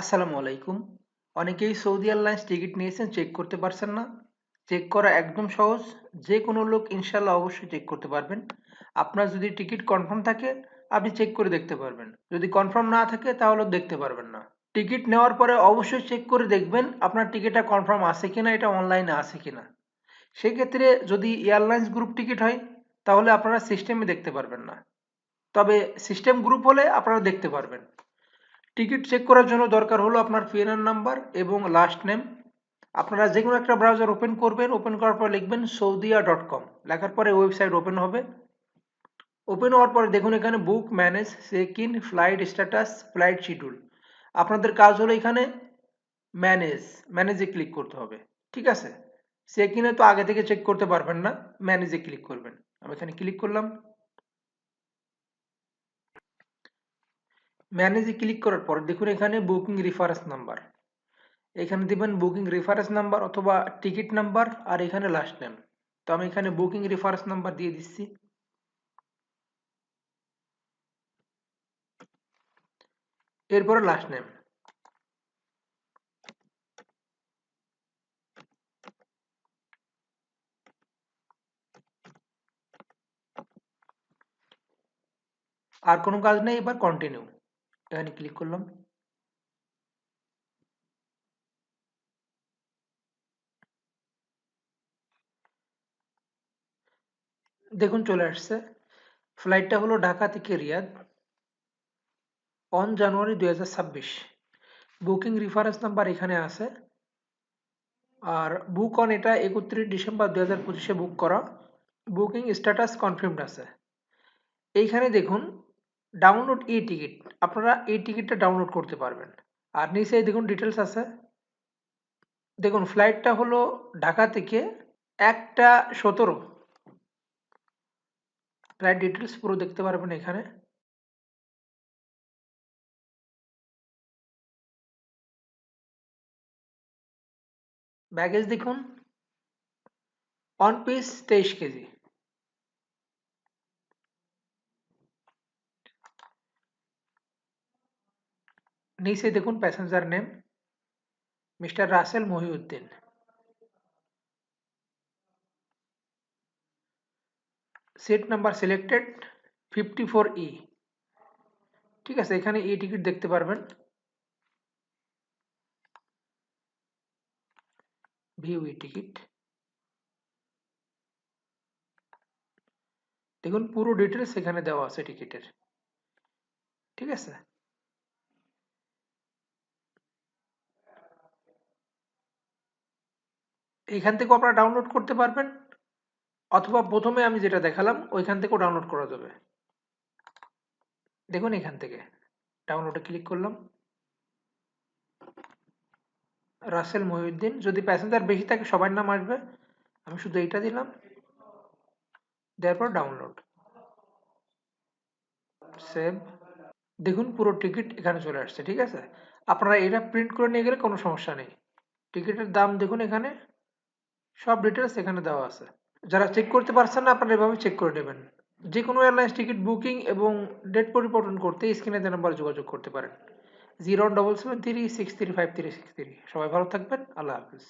আসসালামু আলাইকুম। অনেকেই সৌদি এয়ারলাইন্স টিকিট নিয়েছেন, চেক করতে পারছেন না। চেক করা একদম সহজ। যে কোনো লোক ইনশাল্লাহ অবশ্যই চেক করতে পারবেন। আপনার যদি টিকিট কনফার্ম থাকে, আপনি চেক করে দেখতে পারবেন। যদি কনফার্ম না থাকে তাহলে দেখতে পারবেন না। টিকিট নেওয়ার পরে অবশ্যই চেক করে দেখবেন আপনার টিকিটটা কনফার্ম আছে কিনা, এটা অনলাইনে আছে কিনা। সেক্ষেত্রে যদি এয়ারলাইন্স গ্রুপ টিকিট হয় তাহলে আপনারা সিস্টেমে দেখতে পারবেন না। তবে সিস্টেম গ্রুপ হলে আপনারা দেখতে পারবেন। টিকিট চেক করার জন্য দরকার হলো আপনার পিএনআর নাম্বার এবং লাস্ট নেম। আপনারা যে কোনো একটা ব্রাউজার ওপেন করবেন, ওপেন করার পর লিখবেন saudia.com, লেখার পরে ওয়েবসাইট ওপেন হবে। ওপেন হওয়ার পরে দেখুন এখানে book, manage, check in, flight status, flight schedule. আপনাদের কাজ হলো এখানে ম্যানেজে ক্লিক করতে হবে। ঠিক আছে, চেক ইনে তো আগে থেকে চেক করতে পারবেন না, ম্যানেজে ক্লিক করবেন। আমি এখানে ক্লিক করলাম। ম্যানেজে ক্লিক করার পর দেখুন এখানে বুকিং রেফারেন্স নাম্বার। এখানে দিবেন বুকিং রেফারেন্স নাম্বার অথবা টিকিট নাম্বার, আর এখানে লাস্ট নেম। তো আমি এখানে বুকিং রেফারেন্স নাম্বার দিয়ে দিচ্ছি। এরপরে লাস্ট নেম। আর কোনো কাজ নেই, এবার কন্টিনিউ এখানে ক্লিক করলাম। দেখুন চলে আসছে। ফ্লাইটটা হলো ঢাকা থেকে রিয়াদ, জানুয়ারি 2026। বুকিং রেফারেন্স নাম্বার এখানে আছে। আর বুক অন এটা 31 ডিসেম্বর 2025-এ বুক করা। বুকিং স্ট্যাটাস কনফার্মড আছে। এইখানে দেখুন ডাউনলোড ই টিকিট। আপনারা এই টিকিটটা ডাউনলোড করতে পারবেন। আর নিচে দেখুন ডিটেলস আছে। দেখুন ফ্লাইটটা হলো ঢাকা থেকে 1টা 17। ফ্লাইট ডিটেলস পুরো দেখতে পারবেন এখানে। ব্যাগেজ দেখুন, অন পিস 23 কেজি। নিচে দেখুন passenger name mister Rasel Mohiuddin. Seat number selected 54E। ঠিক আছে, এখানে ই টিকিট দেখতে পারবেন। View e ticket. দেখুন পুরো ডিটেলস এখানে দেওয়া আছে টিকিটের। ঠিক আছে, এইখান থেকেও আপনারা ডাউনলোড করতে পারবেন, অথবা প্রথমে আমি যেটা দেখালাম ওইখান থেকেও ডাউনলোড করা যাবে। দেখুন এখান থেকে ডাউনলোডে ক্লিক করলাম। রাসেল মহিউদ্দিন। যদি প্যাসেঞ্জার বেশি থাকে সবার নাম আসবে, আমি শুধু এইটা দিলাম, দেওয়ার পর ডাউনলোড, সেভ। দেখুন পুরো টিকিট এখানে চলে আসছে। ঠিক আছে, আপনারা এটা প্রিন্ট করে নিয়ে গেলে কোনো সমস্যা নেই। টিকিটের দাম দেখুন এখানে, সব ডিটেলস এখানে দেওয়া আছে। যারা চেক করতে পারছেন না আপনারা এভাবে চেক করে নেবেন। যে কোনো এয়ারলাইন্স টিকিট বুকিং এবং ডেট পরিবর্তন করতে স্ক্রিনে দেওয়া নাম্বারে যোগাযোগ করতে পারেন। 01773635363। সবাই ভালো থাকবেন। আল্লাহ হাফিজ।